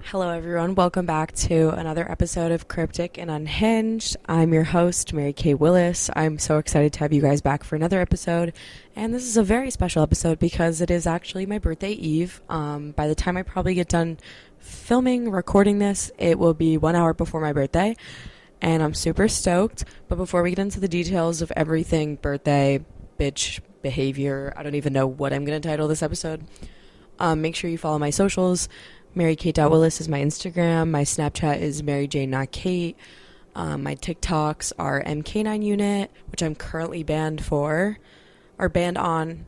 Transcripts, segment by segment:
Hello, everyone. Welcome back to another episode of Cryptic and Unhinged. I'm your host, Mary Kay Willis. I'm so excited to have you guys back for another episode. And this is a very special episode because it is actually my birthday eve. By the time I probably get done recording this, it will be 1 hour before my birthday. And I'm super stoked. But before we get into the details of everything birthday, bitch, behavior, I don't even know what I'm going to title this episode. Make sure you follow my socials. MaryKate.Willis is my Instagram. My Snapchat is MaryJane Not Kate. My TikToks are MK9Unit, which I'm currently banned on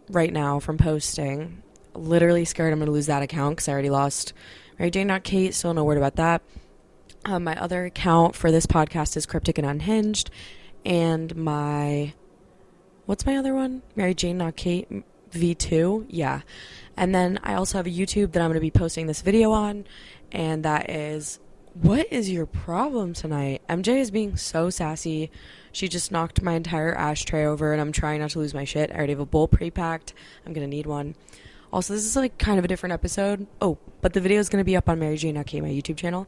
right now from posting. Literally scared I'm going to lose that account because I already lost MaryJane Not Kate. Still no word about that. My other account for this podcast is Cryptic and Unhinged. And what's my other one? MaryJane Not Kate V2. Yeah. And then I also have a YouTube that I'm going to be posting this video on, and that is, what is your problem tonight? MJ is being so sassy. She just knocked my entire ashtray over, and I'm trying not to lose my shit. I already have a bowl pre-packed. I'm going to need one. Also, this is like kind of a different episode. Oh, but the video is going to be up on Mary Jane Okay, my YouTube channel.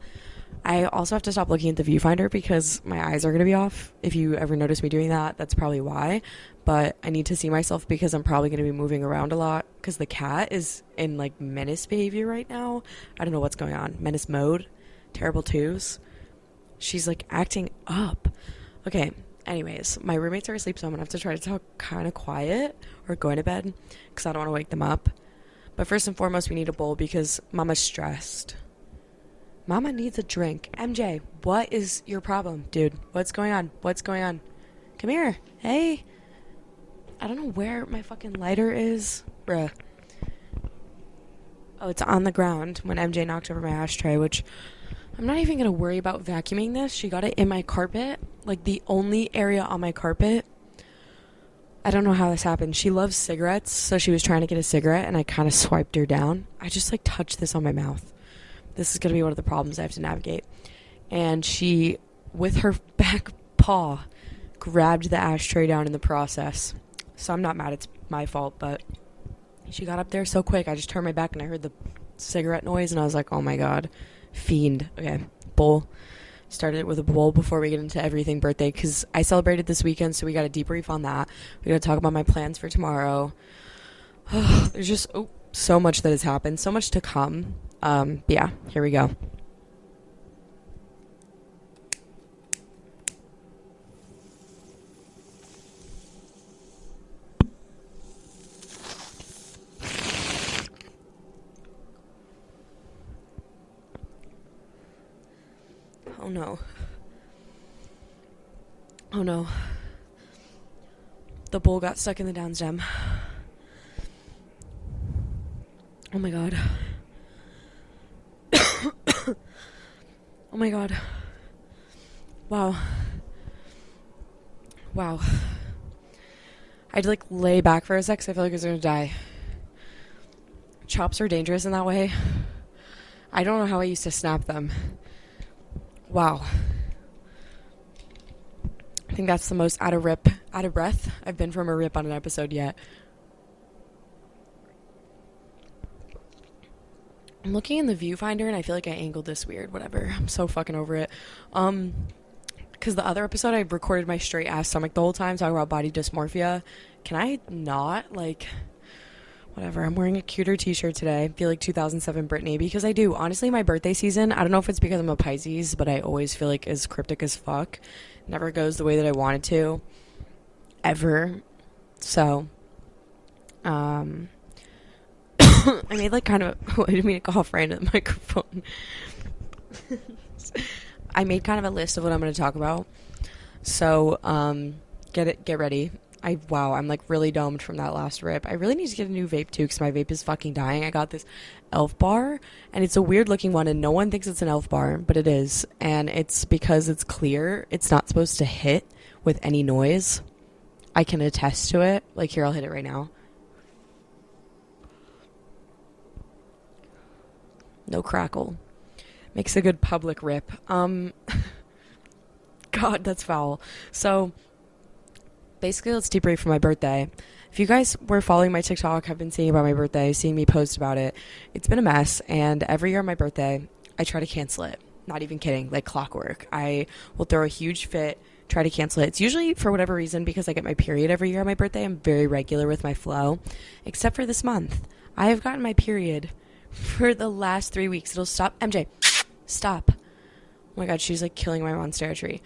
I also have to stop looking at the viewfinder because my eyes are going to be off. If you ever notice me doing that, that's probably why. But I need to see myself because I'm probably going to be moving around a lot because the cat is in like menace behavior right now. I don't know what's going on. Menace mode. Terrible twos. She's like acting up. Okay, anyways, my roommates are asleep, so I'm going to have to try to talk kind of quiet or go into bed because I don't want to wake them up. But first and foremost, we need a bowl because Mama's stressed. Mama needs a drink. MJ, what is your problem? Dude, what's going on? What's going on? Come here. Hey. I don't know where my fucking lighter is. Bruh. Oh, it's on the ground when MJ knocked over my ashtray, which I'm not even going to worry about vacuuming this. She got it in my carpet. Like, the only area on my carpet. I don't know how this happened. She loves cigarettes, so she was trying to get a cigarette, and I kind of swiped her down. I just, like, touched this on my mouth. This is going to be one of the problems I have to navigate. And she, with her back paw, grabbed the ashtray down in the process. So I'm not mad. It's my fault, but she got up there so quick. I just turned my back and I heard the cigarette noise, and I was like, oh my god. Fiend. Okay, bowl. Started it with a bowl before we get into everything birthday, because I celebrated this weekend, so we got to debrief on that. We got to talk about my plans for tomorrow. There's just so much that has happened. So much to come. Yeah, here we go. Oh no. Oh no. The bowl got stuck in the downstem. Oh my god. Oh my god. Wow. Wow. I had to like lay back for a sec because I feel like I was gonna die. Chops are dangerous in that way. I don't know how I used to snap them. Wow. I think that's the most out of breath I've been from a rip on an episode yet. I'm looking in the viewfinder and I feel like I angled this weird. Whatever. I'm so fucking over it. Because the other episode I recorded my straight ass stomach the whole time talking about body dysmorphia. Can I not? Like, whatever. I'm wearing a cuter t-shirt today. I feel like 2007 Britney because I do. Honestly, my birthday season, I don't know if it's because I'm a Pisces, but I always feel like is cryptic as fuck. Never goes the way that I want it to. Ever. So, I made like kind of I didn't mean to cough right into the microphone. I made kind of a list of what I'm going to talk about. So, get ready. I'm like really domed from that last rip. I really need to get a new vape too because my vape is fucking dying. I got this elf bar and it's a weird looking one and no one thinks it's an elf bar, but it is. And it's because it's clear. It's not supposed to hit with any noise. I can attest to it. Like here, I'll hit it right now. No crackle. Makes a good public rip. God, that's foul. So basically, let's debrief for my birthday. If you guys were following my TikTok, have been seeing about my birthday, seeing me post about it, it's been a mess. And every year on my birthday, I try to cancel it. Not even kidding, like clockwork. I will throw a huge fit, try to cancel it. It's usually for whatever reason because I get my period every year on my birthday. I'm very regular with my flow, except for this month. I have gotten my period for the last 3 weeks. It'll stop. MJ, stop. Oh my God, she's like killing my monstera tree.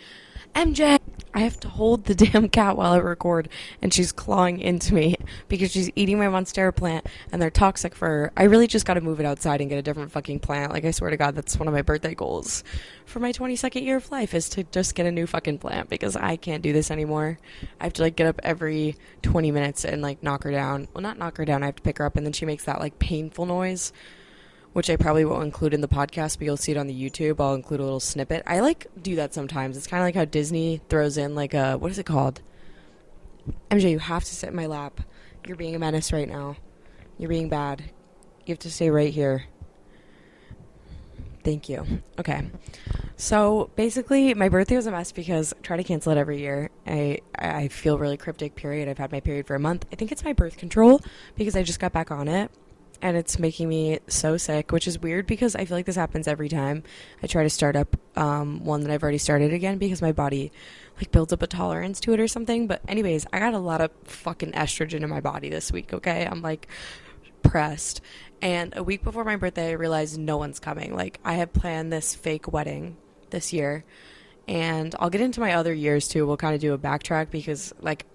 MJ! I have to hold the damn cat while I record, and she's clawing into me because she's eating my monstera plant, and they're toxic for her. I really just gotta move it outside and get a different fucking plant. Like, I swear to God, that's one of my birthday goals for my 22nd year of life, is to just get a new fucking plant, because I can't do this anymore. I have to, like, get up every 20 minutes and, like, knock her down. Well, not knock her down, I have to pick her up, and then she makes that, like, painful noise, which I probably won't include in the podcast, but you'll see it on the YouTube. I'll include a little snippet. I, like, do that sometimes. It's kind of like how Disney throws in, like, a, what is it called? MJ, you have to sit in my lap. You're being a menace right now. You're being bad. You have to stay right here. Thank you. Okay. So, basically, my birthday was a mess because I try to cancel it every year. I feel really cryptic, period. I've had my period for a month. I think it's my birth control because I just got back on it. And it's making me so sick, which is weird because I feel like this happens every time I try to start up one that I've already started again, because my body, like, builds up a tolerance to it or something. But anyways, I got a lot of fucking estrogen in my body this week, okay? I'm, like, pressed. And a week before my birthday, I realized no one's coming. Like, I had planned this fake wedding this year. And I'll get into my other years, too. We'll kind of do a backtrack because, like,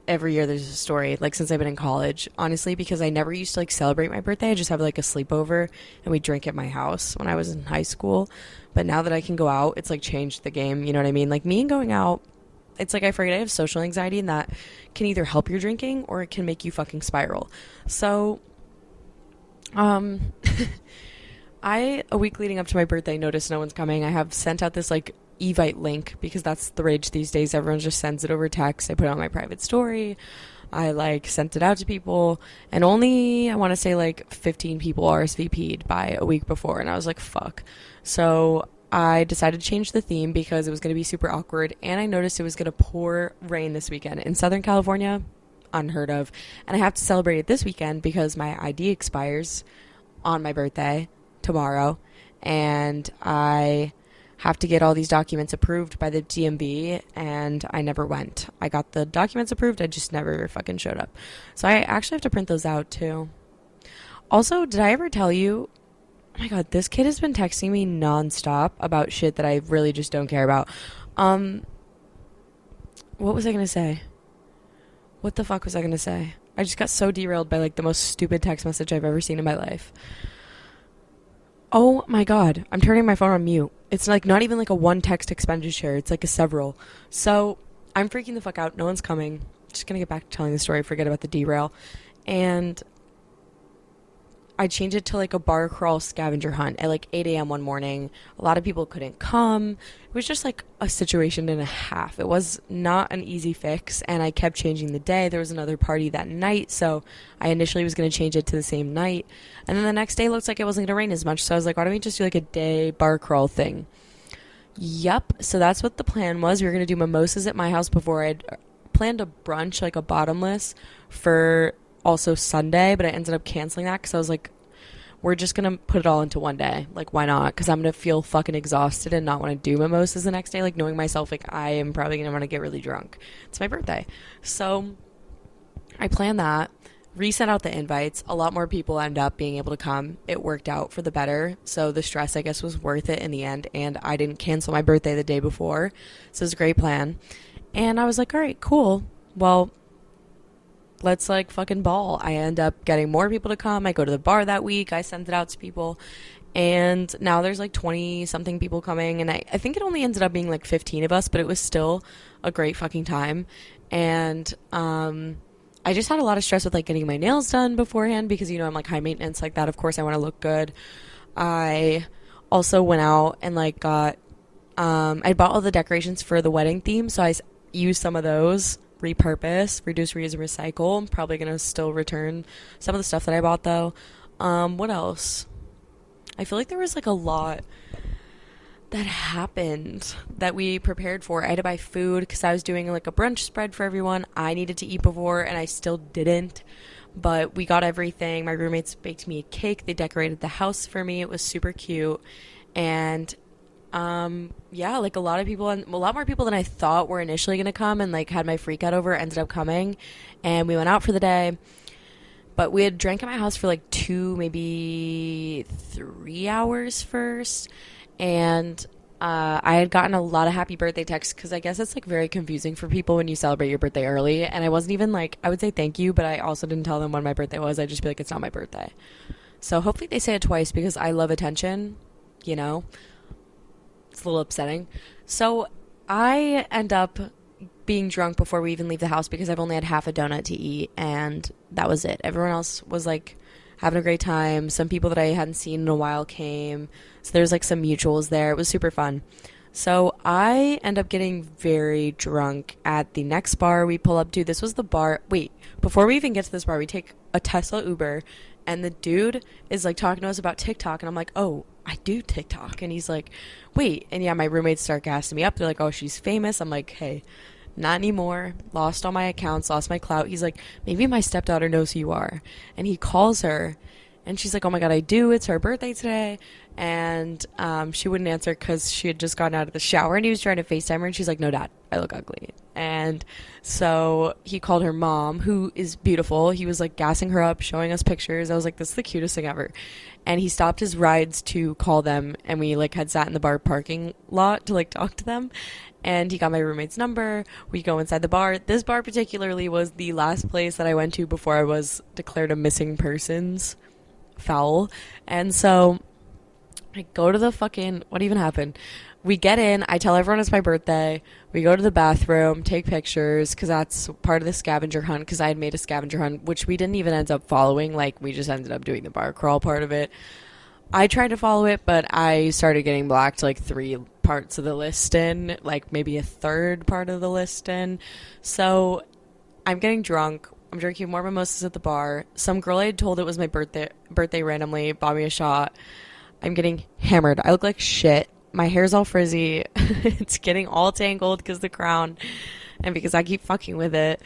every year there's a story, like, since I've been in college, honestly, because I never used to, like, celebrate my birthday. I just have, like, a sleepover, and we drink at my house when I was in high school. But now that I can go out, it's, like, changed the game, you know what I mean? Like, me and going out, it's like I forget I have social anxiety, and that can either help your drinking or it can make you fucking spiral. So, a week leading up to my birthday, noticed no one's coming. I have sent out this, like, Evite link, because that's the rage these days. Everyone just sends it over text. I put it on my private story. I, like, sent it out to people, and only, I want to say, like, 15 people RSVP'd by a week before, and I was like, fuck. So I decided to change the theme because it was going to be super awkward, and I noticed it was going to pour rain this weekend in Southern California. Unheard of. And I have to celebrate it this weekend because my ID expires on my birthday tomorrow, and I have to get all these documents approved by the DMV, and I never went. I got the documents approved, I just never fucking showed up. So I actually have to print those out too. Also, did I ever tell you, oh my God, this kid has been texting me nonstop about shit that I really just don't care about. What was I gonna say? What the fuck was I gonna say? I just got so derailed by, like, the most stupid text message I've ever seen in my life. Oh my God, I'm turning my phone on mute. It's, like, not even, like, a one text expenditure. It's, like, a several. So I'm freaking the fuck out. No one's coming. Just gonna get back to telling the story. Forget about the derail. And I changed it to, like, a bar crawl scavenger hunt at, like, 8 a.m. one morning. A lot of people couldn't come. It was just, like, a situation and a half. It was not an easy fix, and I kept changing the day. There was another party that night, so I initially was going to change it to the same night. And then the next day looked like it wasn't going to rain as much, so I was like, why don't we just do, like, a day bar crawl thing? Yep, so that's what the plan was. We were going to do mimosas at my house before. I'd planned a brunch, like a bottomless, for also Sunday, but I ended up canceling that because I was like, we're just gonna put it all into one day. Like, why not? Because I'm gonna feel fucking exhausted and not want to do mimosas the next day. Like, knowing myself, like, I am probably gonna want to get really drunk. It's my birthday. So I planned that, resent out the invites. A lot more people end up being able to come. It worked out for the better. So the stress, I guess, was worth it in the end, and I didn't cancel my birthday the day before. So it was a great plan. And I was like, all right, cool. Well, let's, like, fucking ball. I end up getting more people to come. I go to the bar that week. I sent it out to people. And now there's, like, 20-something people coming. And I think it only ended up being, like, 15 of us, but it was still a great fucking time. And I just had a lot of stress with, like, getting my nails done beforehand because, you know, I'm, like, high maintenance like that. Of course, I want to look good. I also went out and, like, got I bought all the decorations for the wedding theme, so I used some of those. Repurpose, reduce, reuse, and recycle. I'm probably gonna still return some of the stuff that I bought though. What else? I feel like there was, like, a lot that happened that we prepared for. I had to buy food because I was doing like a brunch spread for everyone. I needed to eat before and I still didn't. But we got everything. My roommates baked me a cake. They decorated the house for me. It was super cute. And yeah, like a lot more people than I thought were initially going to come and like had my freak out over ended up coming. And we went out for the day. But we had drank at my house for like 2, maybe 3 hours first. And I had gotten a lot of happy birthday texts because I guess it's like very confusing for people when you celebrate your birthday early. And I wasn't even like, I would say thank you, but I also didn't tell them when my birthday was. I'd just be like, it's not my birthday. So hopefully they say it twice because I love attention, you know. It's a little upsetting. So I end up being drunk before we even leave the house because I've only had half a donut to eat, and that was it. Everyone else was like having a great time. Some people that I hadn't seen in a while came, so there's like some mutuals there. It was super fun. So I end up getting very drunk at the next bar we pull up to. This was the bar. Wait, before we even get to this bar, we take a Tesla Uber, and the dude is like talking to us about TikTok, and I'm like, oh, I do TikTok. And he's like, wait. And yeah, my roommates start gassing me up. They're like, oh, she's famous. I'm like, hey, not anymore. Lost all my accounts, lost my clout. He's like, maybe my stepdaughter knows who you are. And he calls her, and she's like, oh my God, I do. It's her birthday today. And she wouldn't answer because she had just gotten out of the shower, and he was trying to FaceTime her, and she's like, no, Dad, I look ugly. And so he called her mom, who is beautiful. He was like gassing her up, showing us pictures. I was like, this is the cutest thing ever. And he stopped his rides to call them, and we like had sat in the bar parking lot to like talk to them. And he got my roommate's number. We go inside the bar. This bar particularly was the last place that I went to before I was declared a missing persons foul. And so I go to the fucking, what even happened? We get in. I tell everyone it's my birthday. We go to the bathroom, take pictures, because that's part of the scavenger hunt, because I had made a scavenger hunt, which we didn't even end up following. Like, we just ended up doing the bar crawl part of it. I tried to follow it, but I started getting blacked like 3 parts of the list in, like maybe a 3rd part of the list in. So I'm getting drunk. I'm drinking more mimosas at the bar. Some girl I had told it was my birthday randomly bought me a shot. I'm getting hammered. I look like shit. My hair's all frizzy. It's getting all tangled because the crown and because I keep fucking with it.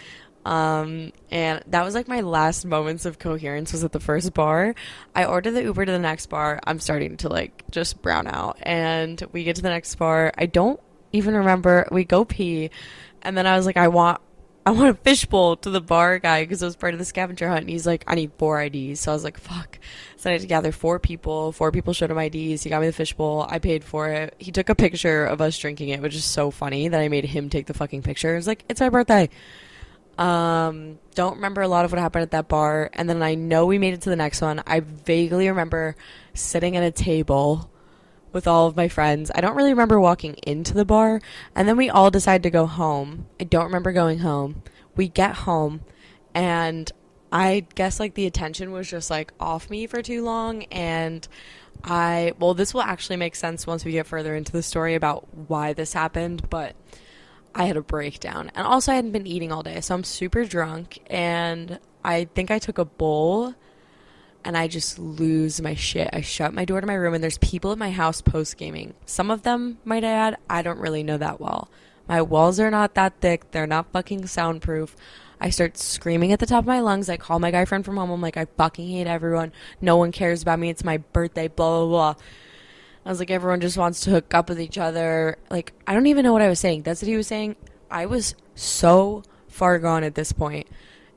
And that was like my last moments of coherence was at the first bar. I ordered the Uber to the next bar. I'm starting to like just brown out, and we get to the next bar. I don't even remember. We go pee, and then I was like, I want a fishbowl to the bar guy because it was part of the scavenger hunt. And he's like, I need 4 IDs. So I was like, fuck. So I had to gather 4 people. 4 people showed him IDs. He got me the fishbowl. I paid for it. He took a picture of us drinking it, which is so funny that I made him take the fucking picture. I was like, it's my birthday. Don't remember a lot of what happened at that bar. And then I know we made it to the next one. I vaguely remember sitting at a table with all of my friends. I don't really remember walking into the bar. And then we all decided to go home. I don't remember going home. We get home, and I guess like the attention was just like off me for too long. And well, this will actually make sense once we get further into the story about why this happened, but I had a breakdown. And also I hadn't been eating all day, so I'm super drunk, and I think I took a bowl, and I just lose my shit. I shut my door to my room, and there's people at my house post-gaming. Some of them, might I add, I don't really know that well. My walls are not that thick. They're not fucking soundproof. I start screaming at the top of my lungs. I call my guy friend from home. I'm like, I fucking hate everyone. No one cares about me. It's my birthday, blah, blah, blah. I was like, everyone just wants to hook up with each other. Like, I don't even know what I was saying. That's what he was saying. I was so far gone at this point.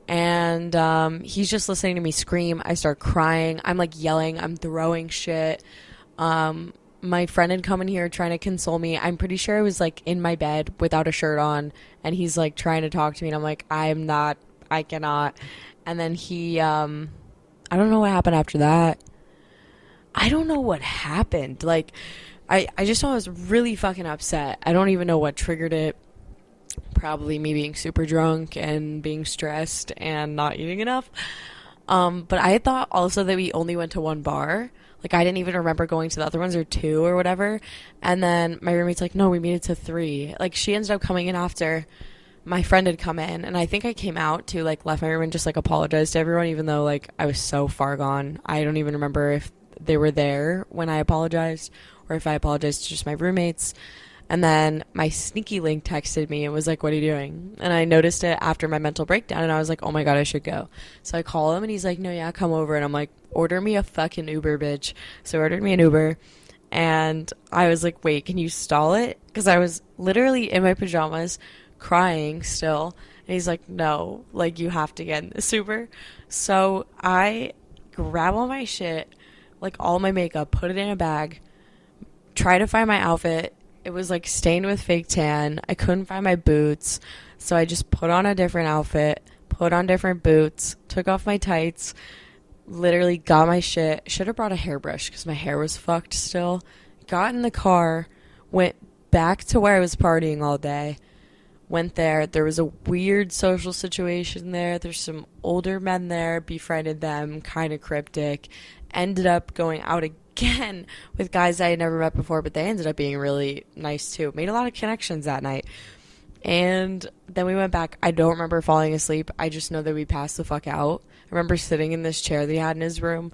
And he's just listening to me scream. I start crying. I'm like yelling. I'm throwing shit. My friend had come in here trying to console me. I'm pretty sure I was like in my bed without a shirt on. And he's like trying to talk to me. And I'm like, I cannot. And then he, I don't know what happened after that. I don't know what happened. Like, I just know I was really fucking upset. I don't even know what triggered it. Probably me being super drunk and being stressed and not eating enough. But I had thought also that we only went to 1 bar. Like, I didn't even remember going to the other ones, or 2 or whatever. And then my roommate's like, no, we made it to 3. Like, she ended up coming in after my friend had come in. And I think I came out to, like, left my room and just, like, apologized to everyone, even though, like, I was so far gone. I don't even remember if they were there when I apologized, or if I apologized to just my roommates. And then my sneaky link texted me and was like, what are you doing? And I noticed it after my mental breakdown, and I was like, oh my God, I should go. So I call him, and he's like, no, yeah, come over. And I'm like, order me a fucking Uber, bitch. So he ordered me an Uber, and I was like, wait, can you stall it? Because I was literally in my pajamas, crying still. And he's like, no, like, you have to get in this Uber. So I grab all my shit, like all my makeup, put it in a bag, try to find my outfit. It was like stained with fake tan. I couldn't find my boots. So I just put on a different outfit, put on different boots, took off my tights, literally got my shit. Should have brought a hairbrush because my hair was fucked still. Got in the car, went back to where I was partying all day. Went there. There was a weird social situation there. There's some older men there. Befriended them. Kind of cryptic. Ended up going out again with guys I had never met before, but they ended up being really nice too. Made a lot of connections that night. And then we went back. I don't remember falling asleep. I just know that we passed the fuck out. I remember sitting in this chair that he had in his room,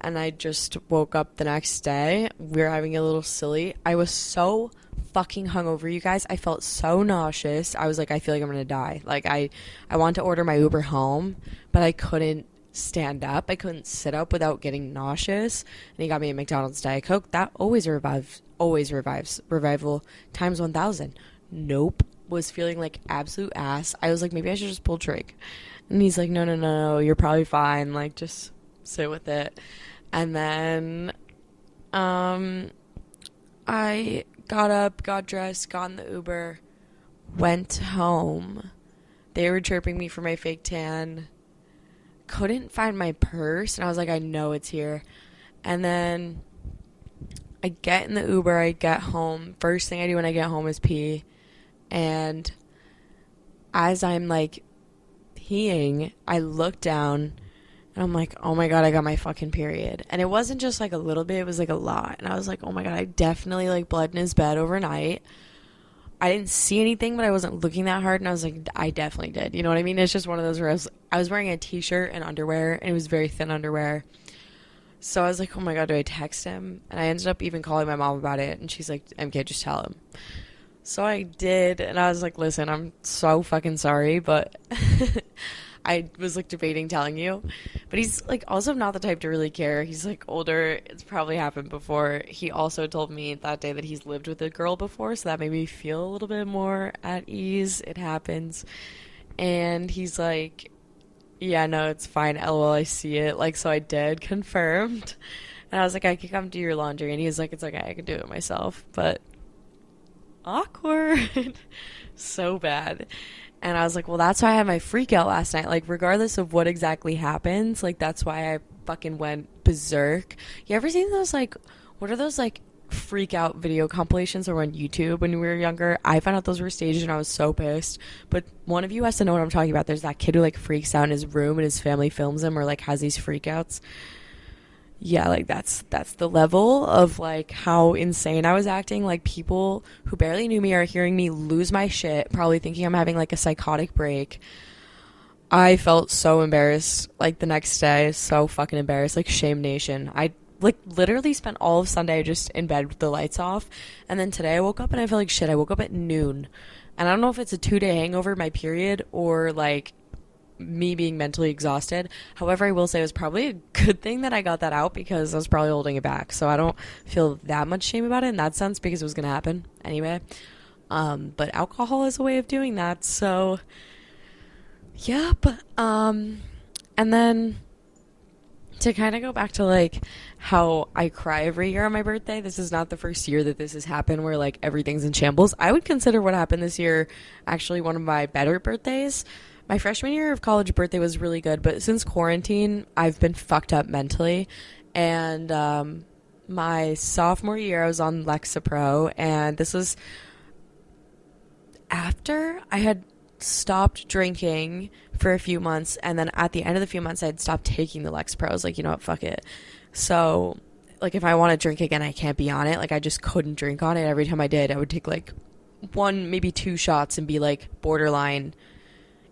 and I just woke up the next day. We were having a little silly. I was so fucking hungover, you guys. I felt so nauseous. I was like, I feel like I'm gonna die. Like, I wanted to order my Uber home, but I couldn't stand up. I couldn't sit up without getting nauseous. And he got me a McDonald's Diet Coke. That always revives. Revival times 1,000. Nope. Was feeling like absolute ass. I was like, maybe I should just pull drink. And he's like, no, you're probably fine. Like, just sit with it. And then I got up, got dressed, got in the Uber, went home. They were chirping me for my fake tan. Couldn't find my purse, and I was like, I know it's here. And then I get in the Uber, I get home. First thing I do when I get home is pee. And as I'm like peeing, I look down and I'm like, oh my God, I got my fucking period. And it wasn't just like a little bit, it was like a lot. And I was like, oh my God, I definitely like bled in his bed overnight. I didn't see anything, but I wasn't looking that hard. And I was like, I definitely did. You know what I mean? It's just one of those where I was wearing a t-shirt and underwear, and it was very thin underwear. So I was like, oh my God, do I text him? And I ended up even calling my mom about it. And she's like, MK, just tell him. So I did, and I was like, listen, I'm so fucking sorry, but I was like debating telling you. But he's like also not the type to really care. He's like older. It's probably happened before. He also told me that day that he's lived with a girl before, so that made me feel a little bit more at ease. It happens. And he's like, yeah, no, it's fine. LOL, I see it. Like, so I did, confirmed. And I was like, I could come do your laundry. And he was like, it's okay, I can do it myself. But awkward. So bad. And I was like, well, that's why I had my freak out last night. Like, regardless of what exactly happens, like, that's why I fucking went berserk. You ever seen those, like, what are those, like, freak out video compilations that were on YouTube when we were younger? I found out those were staged, and I was so pissed. But one of you has to know what I'm talking about. There's that kid who, like, freaks out in his room, and his family films him, or, like, has these freakouts. Yeah, like, that's the level of, like, how insane I was acting. Like, people who barely knew me are hearing me lose my shit, probably thinking I'm having, like, a psychotic break. I felt so embarrassed, like, the next day. So fucking embarrassed. Like, shame nation. I, like, literally spent all of Sunday just in bed with the lights off. And then today I woke up and I feel like shit. I woke up at noon. And I don't know if it's a 2-day hangover, my period, or, like, me being mentally exhausted. However, I will say it was probably a good thing that I got that out, because I was probably holding it back. So I don't feel that much shame about it in that sense, because it was going to happen anyway. But alcohol is a way of doing that. So, yep. And then to kind of go back to, like, how I cry every year on my birthday, this is not the first year that this has happened where, like, everything's in shambles. I would consider what happened this year actually one of my better birthdays. My freshman year of college birthday was really good, but since quarantine, I've been fucked up mentally. And my sophomore year, I was on Lexapro, and this was after I had stopped drinking for a few months, and then at the end of the few months, I had stopped taking the Lexapro. I was like, you know what, fuck it. So, like, if I want to drink again, I can't be on it. Like, I just couldn't drink on it. Every time I did, I would take, like, 1, maybe 2 shots and be, like, borderline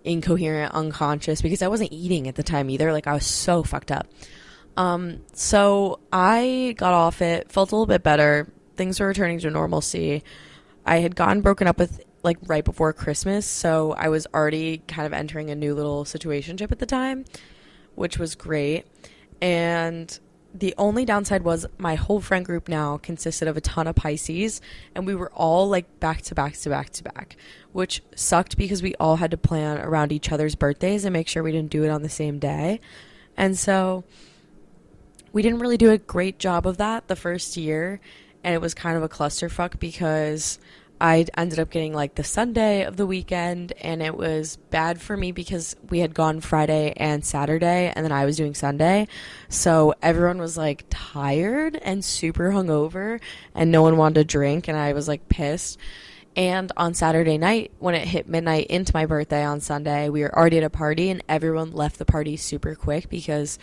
incoherent, unconscious, because I wasn't eating at the time either. Like, I was so fucked up. So I got off it, felt a little bit better. Things were returning to normalcy. I had gotten broken up with like right before Christmas, so I was already kind of entering a new little situationship at the time, which was great. And the only downside was my whole friend group now consisted of a ton of Pisces, and we were all like back to back to back to back, which sucked because we all had to plan around each other's birthdays and make sure we didn't do it on the same day. And so we didn't really do a great job of that the first year, and it was kind of a clusterfuck because I ended up getting like the Sunday of the weekend, and it was bad for me because we had gone Friday and Saturday, and then I was doing Sunday. So everyone was like tired and super hungover, and no one wanted to drink, and I was like pissed. And on Saturday night, when it hit midnight into my birthday on Sunday, we were already at a party, and everyone left the party super quick because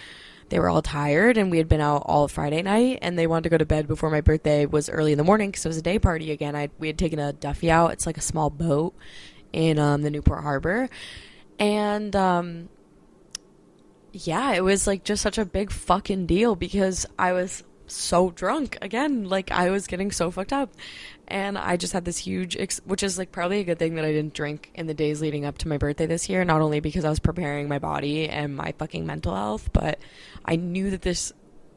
they were all tired, and we had been out all Friday night, and they wanted to go to bed before my birthday was early in the morning because it was a day party again. We had taken a Duffy out. It's like a small boat in the Newport Harbor. And yeah, it was like just such a big fucking deal because I was so drunk again. Like, I was getting so fucked up, and I just had this huge which is like probably a good thing that I didn't drink in the days leading up to my birthday this year, not only because I was preparing my body and my fucking mental health, but I knew that this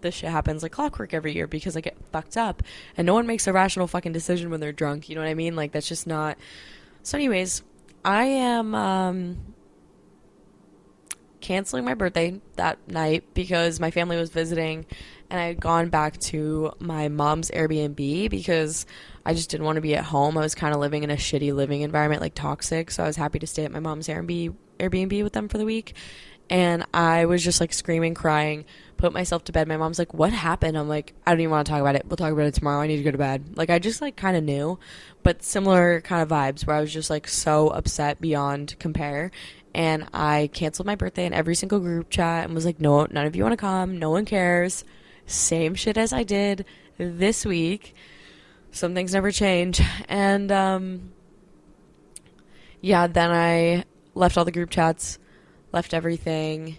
shit happens like clockwork every year because I get fucked up, and no one makes a rational fucking decision when they're drunk, you know what I mean? Like, that's just not. So anyways, I am canceling my birthday that night because my family was visiting, and I had gone back to my mom's Airbnb because I just didn't want to be at home. I was kind of living in a shitty living environment, like toxic, so I was happy to stay at my mom's Airbnb with them for the week. And I was just like screaming, crying, put myself to bed. My mom's like, what happened? I'm like, I don't even want to talk about it. We'll talk about it tomorrow. I need to go to bed. Like, I just like kind of knew, but similar kind of vibes where I was just like so upset beyond compare. And I canceled my birthday in every single group chat and was like, no, none of you want to come. No one cares. Same shit as I did this week. Some things never change. And yeah, then I left all the group chats, left everything,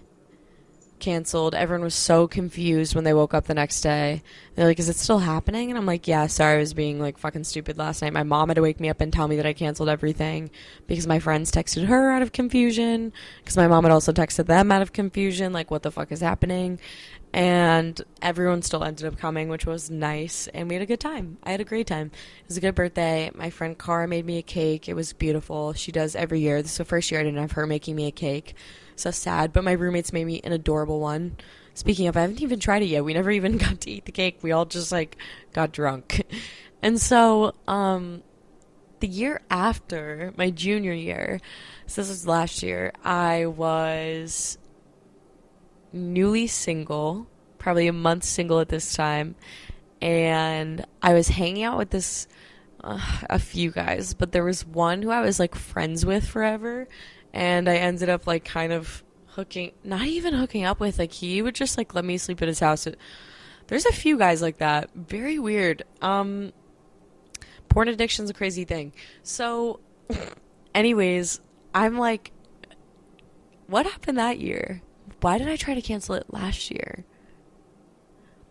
canceled. Everyone was so confused when they woke up the next day. They're like, is it still happening? And I'm like, yeah, sorry, I was being like fucking stupid last night. My mom had to wake me up and tell me that I canceled everything because my friends texted her out of confusion, because my mom had also texted them out of confusion, like, what the fuck is happening? And everyone still ended up coming, which was nice, and we had a good time. I had a great time. It was a good birthday. My friend Cara made me a cake. It was beautiful. She does every year. This is the first year I didn't have her making me a cake. So sad, but my roommates made me an adorable one. Speaking of, I haven't even tried it yet. We never even got to eat the cake. We all just like got drunk. And so the year after, my junior year, so this was last year, I was newly single, probably a month single at this time, and I was hanging out with a few guys, but there was one who I was like friends with forever, and I ended up like kind of not even hooking up with, like, he would just like let me sleep at his house. There's a few guys like that. Very weird. Porn addiction's a crazy thing. So anyways, I'm like, what happened that year? Why did I try to cancel it last year?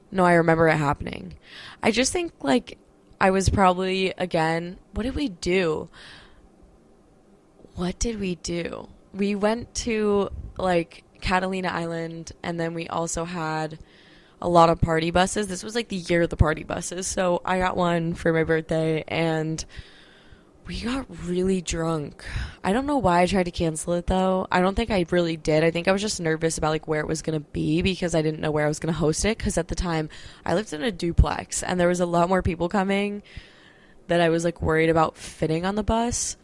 No, I remember it happening. I just think, like, I was probably, again, what did we do? We went to, like, Catalina Island, and then we also had a lot of party buses. This was, like, the year of the party buses, so I got one for my birthday, and we got really drunk. I don't know why I tried to cancel it, though. I don't think I really did. I think I was just nervous about, like, where it was going to be because I didn't know where I was going to host it, because at the time I lived in a duplex and there was a lot more people coming that I was, like, worried about fitting on the bus.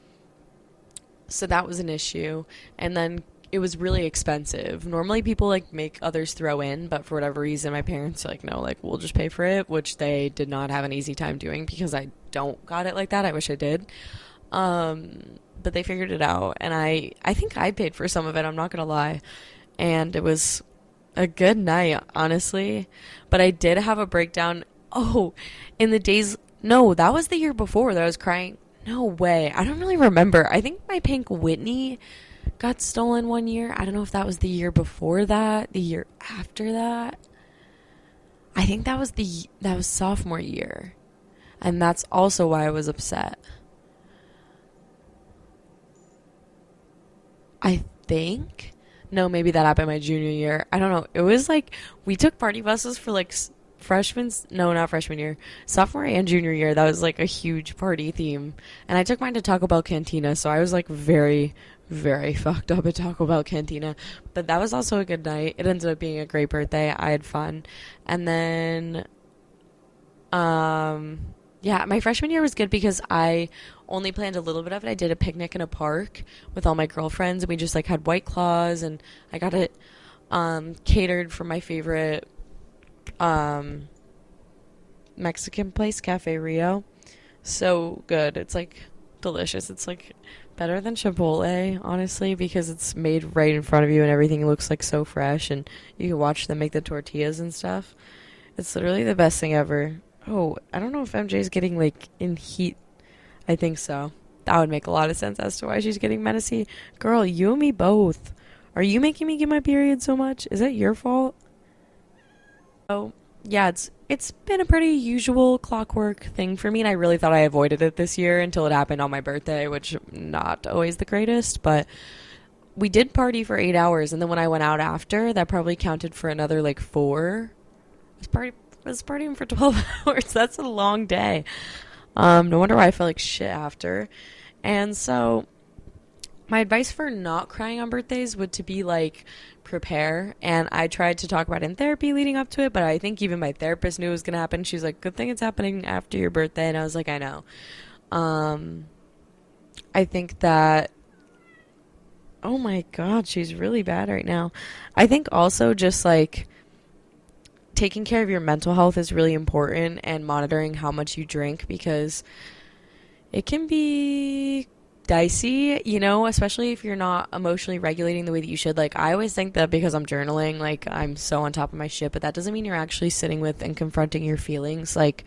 So that was an issue. And then it was really expensive. Normally people, like, make others throw in, but for whatever reason my parents are like, no, like, we'll just pay for it, which they did not have an easy time doing because I don't got it like that. I wish I did. But they figured it out, and I think I paid for some of it, I'm not gonna lie, and it was a good night, honestly. But I did have a breakdown. In the days, no, that was the year before that I was crying. No way, I don't really remember. I think my pink Whitney got stolen one year. I don't know if that was the year before that, the year after that. I think that was sophomore year. And that's also why I was upset. I think. No, maybe that happened my junior year. I don't know. It was like we took party buses for like not freshman year, sophomore and junior year. That was like a huge party theme. And I took mine to Taco Bell Cantina, so I was like very, very fucked up at Taco Bell Cantina. But that was also a good night. It ended up being a great birthday. I had fun. And then, yeah, my freshman year was good because I only planned a little bit of it. I did a picnic in a park with all my girlfriends, and we just like had White Claws, and I got it catered from my favorite Mexican place, Cafe Rio. So good. It's like delicious. It's like better than Chipotle, honestly, because it's made right in front of you and everything looks like so fresh, and you can watch them make the tortillas and stuff. It's literally the best thing ever. Oh, I don't know if MJ's getting like in heat. I think so. That would make a lot of sense as to why she's getting menacey. Girl, you and me both. Are you making me get my period so much? Is that your fault? Oh, yeah, it's been a pretty usual clockwork thing for me, and I really thought I avoided it this year until it happened on my birthday, which not always the greatest, but we did party for 8 hours, and then when I went out after, that probably counted for another like 4. I was partying for 12 hours. That's a long day. No wonder why I felt like shit after. And so my advice for not crying on birthdays would to be like prepare. And I tried to talk about it in therapy leading up to it, but I think even my therapist knew it was going to happen. She's like, good thing it's happening after your birthday. And I was like, I know. I think that, oh my God, she's really bad right now. I think also just like taking care of your mental health is really important, and monitoring how much you drink, because it can be dicey, you know, especially if you're not emotionally regulating the way that you should. Like, I always think that because I'm journaling, like, I'm so on top of my shit, but that doesn't mean you're actually sitting with and confronting your feelings. Like,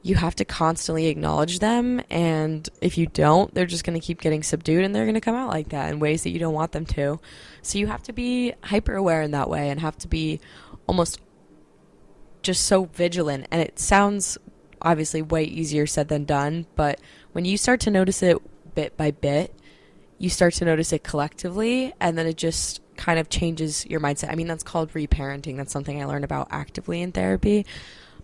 you have to constantly acknowledge them, and if you don't, they're just going to keep getting subdued, and they're going to come out like that in ways that you don't want them to. So you have to be hyper aware in that way, and have to be almost just so vigilant. And it sounds obviously way easier said than done, but when you start to notice it bit by bit, you start to notice it collectively, and then it just kind of changes your mindset. I mean, that's called reparenting. That's something I learned about actively in therapy.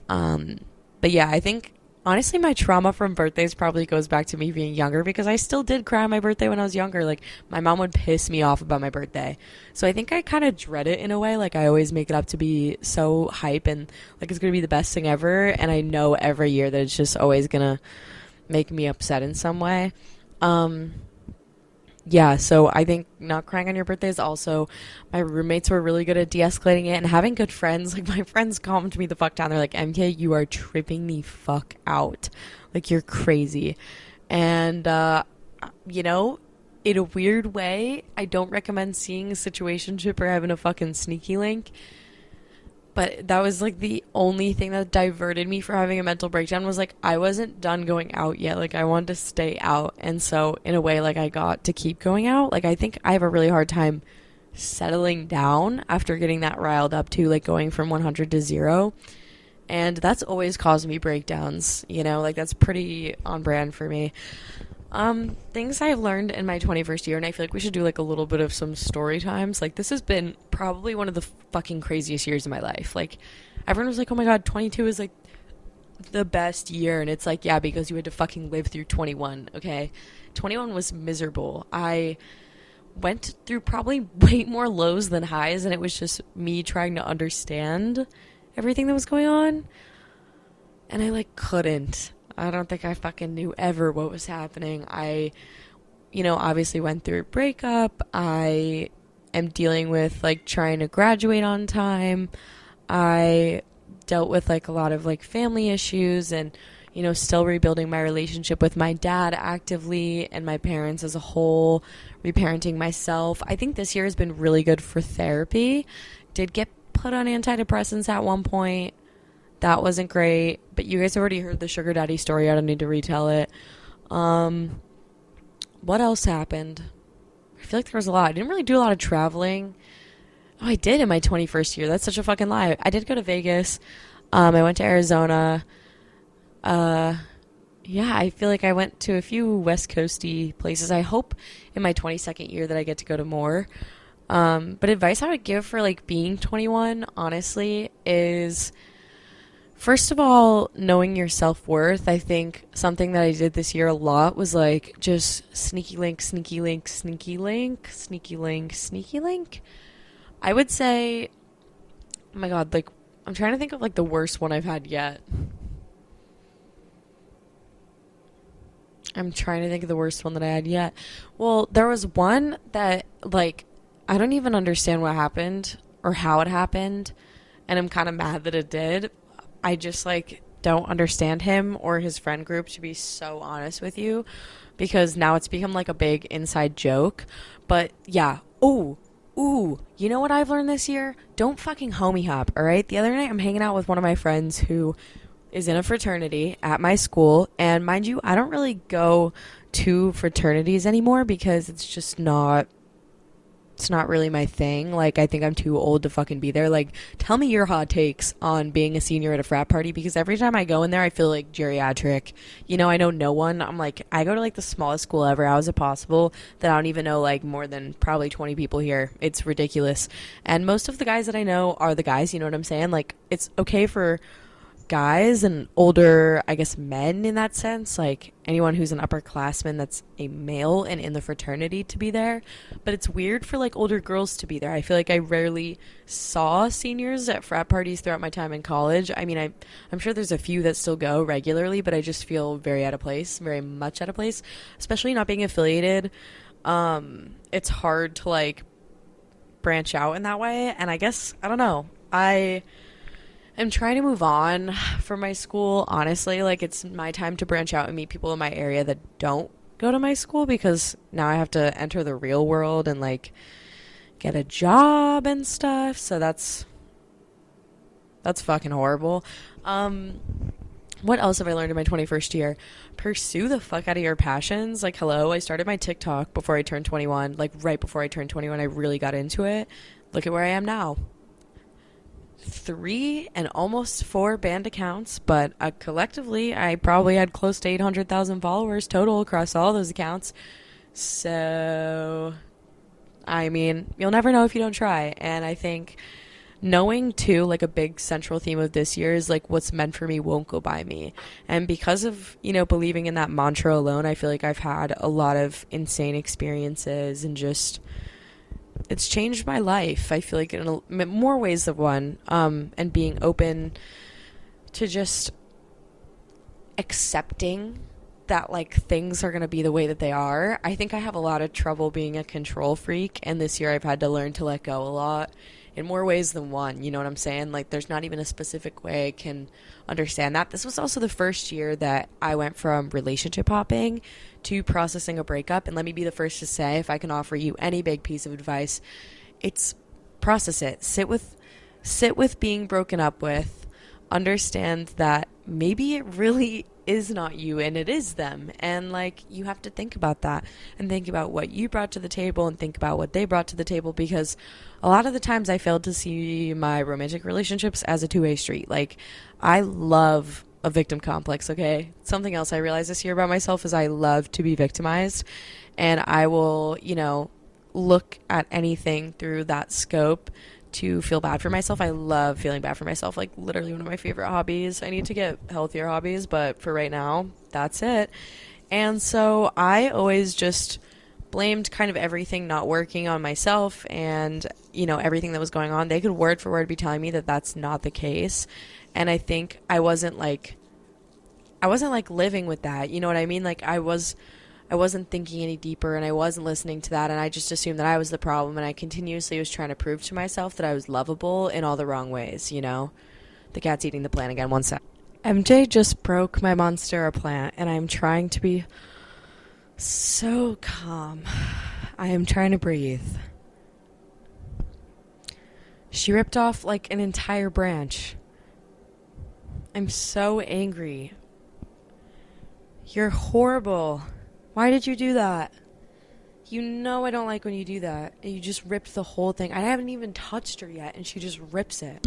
But yeah, I think honestly my trauma from birthdays probably goes back to me being younger, because I still did cry on my birthday when I was younger. Like, my mom would piss me off about my birthday. So I think I kind of dread it in a way. Like, I always make it up to be so hype and like it's going to be the best thing ever. And I know every year that it's just always going to make me upset in some way. Yeah, so I think not crying on your birthday is also, my roommates were really good at de-escalating it, and having good friends. Like, my friends calmed me the fuck down. They're like, MK, you are tripping the fuck out. Like, you're crazy. And, you know, in a weird way, I don't recommend seeing a situationship or having a fucking sneaky link. But that was, like, the only thing that diverted me from having a mental breakdown, was, like, I wasn't done going out yet. Like, I wanted to stay out. And so, in a way, like, I got to keep going out. Like, I think I have a really hard time settling down after getting that riled up to, like, going from 100 to 0. And that's always caused me breakdowns, you know? Like, that's pretty on brand for me. Things I've learned in my 21st year, and I feel like we should do like a little bit of some story times. Like, this has been probably one of the fucking craziest years of my life. Like, everyone was like, oh my God, 22 is like the best year. And it's like, yeah, because you had to fucking live through 21. Okay. 21 was miserable. I went through probably way more lows than highs, and it was just me trying to understand everything that was going on. And I like couldn't. I don't think I fucking knew ever what was happening. I, you know, obviously went through a breakup. I am dealing with, like, trying to graduate on time. I dealt with, like, a lot of, like, family issues and, you know, still rebuilding my relationship with my dad actively and my parents as a whole, reparenting myself. I think this year has been really good for therapy. Did get put on antidepressants at one point. That wasn't great, but you guys already heard the sugar daddy story. I don't need to retell it. What else happened? I feel like there was a lot. I didn't really do a lot of traveling. Oh, I did in my 21st year. That's such a fucking lie. I did go to Vegas. I went to Arizona. Yeah, I feel like I went to a few West Coasty places. I hope in my 22nd year that I get to go to more. But advice I would give for like being 21, honestly, is first of all, knowing your self-worth. I think something that I did this year a lot was like just sneaky link, sneaky link, sneaky link, sneaky link, sneaky link. I would say, oh my God, like I'm trying to think of like the worst one I've had yet. I'm trying to think of the worst one that I had yet. Well, there was one that, like, I don't even understand what happened or how it happened, and I'm kind of mad that it did. I just, like, don't understand him or his friend group, to be so honest with you, because now it's become, like, a big inside joke. But, yeah. Ooh, you know what I've learned this year? Don't fucking homie hop, all right? The other night I'm hanging out with one of my friends who is in a fraternity at my school, and mind you, I don't really go to fraternities anymore because it's not really my thing. Like, I think I'm too old to fucking be there. Like, tell me your hot takes on being a senior at a frat party, because every time I go in there I feel like geriatric. You know, I know no one. I'm like, I go to like the smallest school ever. How is it possible that I don't even know like more than probably 20 people here? It's ridiculous. And most of the guys that I know are the guys, you know what I'm saying? Like, it's okay for guys and older, I guess, men in that sense, like anyone who's an upperclassman that's a male and in the fraternity to be there, but it's weird for like older girls to be there. I feel like I rarely saw seniors at frat parties throughout my time in college. I mean, I'm sure there's a few that still go regularly, but I just feel very out of place, very much out of place, especially not being affiliated. It's hard to like branch out in that way, and I guess, I don't know, I'm trying to move on from my school, honestly. Like, it's my time to branch out and meet people in my area that don't go to my school, because now I have to enter the real world and, like, get a job and stuff. So that's fucking horrible. What else have I learned in my 21st year? Pursue the fuck out of your passions. Like, hello, I started my TikTok before I turned 21. Like, right before I turned 21, I really got into it. Look at where I am now. 3 and almost 4 banned accounts, but collectively I probably had close to 800,000 followers total across all those accounts. So, I mean, you'll never know if you don't try. And I think knowing too, like, a big central theme of this year is like, what's meant for me won't go by me. And because of, you know, believing in that mantra alone, I feel like I've had a lot of insane experiences, and just it's changed my life, I feel like, in more ways than one. And being open to just accepting that, like, things are going to be the way that they are. I think I have a lot of trouble being a control freak, and this year I've had to learn to let go a lot in more ways than one. You know what I'm saying? Like, there's not even a specific way I can understand that. This was also the first year that I went from relationship hopping to processing a breakup. And let me be the first to say, if I can offer you any big piece of advice, it's process it. Sit with being broken up with. Understand that maybe it really is not you and it is them, and like, you have to think about that and think about what you brought to the table and think about what they brought to the table, because a lot of the times I failed to see my romantic relationships as a two-way street. Like, I love a victim complex, okay? Something else I realized this year about myself is I love to be victimized, and I will, you know, look at anything through that scope to feel bad for myself. I love feeling bad for myself. Like, literally one of my favorite hobbies. I need to get healthier hobbies, but for right now, that's it. And so I always just blamed kind of everything not working on myself, and, you know, everything that was going on. They could word for word be telling me that that's not the case. And I think I wasn't like living with that. You know what I mean? Like, I wasn't thinking any deeper, and I wasn't listening to that, and I just assumed that I was the problem, and I continuously was trying to prove to myself that I was lovable in all the wrong ways, you know? The cat's eating the plant again, one sec. MJ just broke my Monstera plant, and I'm trying to be so calm. I am trying to breathe. She ripped off, like, an entire branch. I'm so angry. You're horrible. Why did you do that? You know I don't like when you do that. You just ripped the whole thing. I haven't even touched her yet, and she just rips it.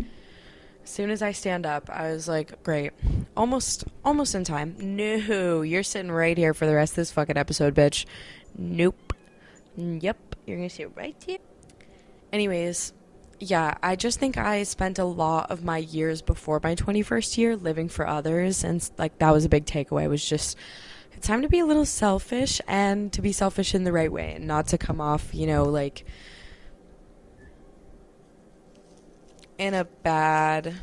As soon as I stand up, I was like, great. Almost in time. No, you're sitting right here for the rest of this fucking episode, bitch. Nope. Yep, you're gonna sit right here. Anyways, yeah, I just think I spent a lot of my years before my 21st year living for others, and like that was a big takeaway, was just it's time to be a little selfish, and to be selfish in the right way, and not to come off, like in a bad,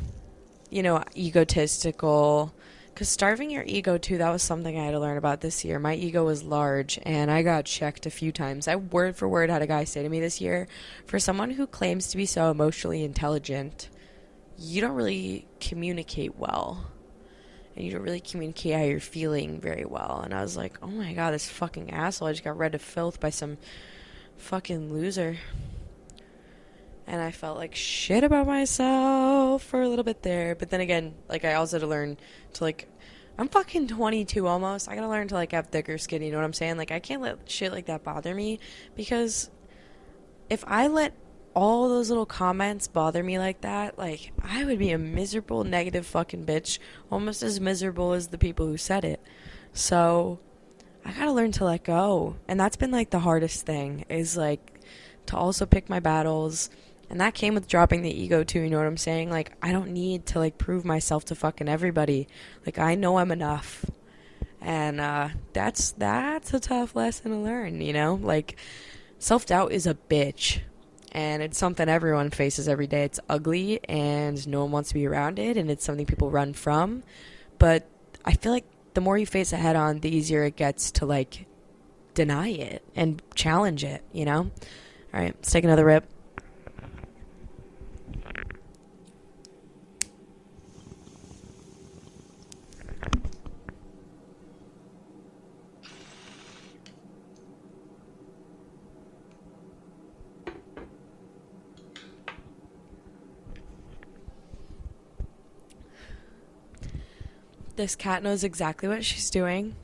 egotistical, because starving your ego too, that was something I had to learn about this year. My ego was large, and I got checked a few times. I word for word had a guy say to me this year, for someone who claims to be so emotionally intelligent, you don't really communicate well, and you don't really communicate how you're feeling very well. And I was like, oh my god, this fucking asshole, I just got read to filth by some fucking loser. And I felt like shit about myself for a little bit there. But then again, like, I also had to learn to, like, I'm fucking 22 almost. I gotta learn to, like, have thicker skin, you know what I'm saying? Like, I can't let shit like that bother me, because if I let all those little comments bother me like that, like, I would be a miserable, negative fucking bitch, almost as miserable as the people who said it. So, I gotta learn to let go. And that's been, like, the hardest thing, is, like, to also pick my battles. And that came with dropping the ego too, you know what I'm saying? Like, I don't need to, like, prove myself to fucking everybody. Like, I know I'm enough. And that's a tough lesson to learn, Like, self-doubt is a bitch. And it's something everyone faces every day. It's ugly, and no one wants to be around it, and it's something people run from. But I feel like the more you face it head on, the easier it gets to, like, deny it and challenge it, All right, let's take another rip. This cat knows exactly what she's doing.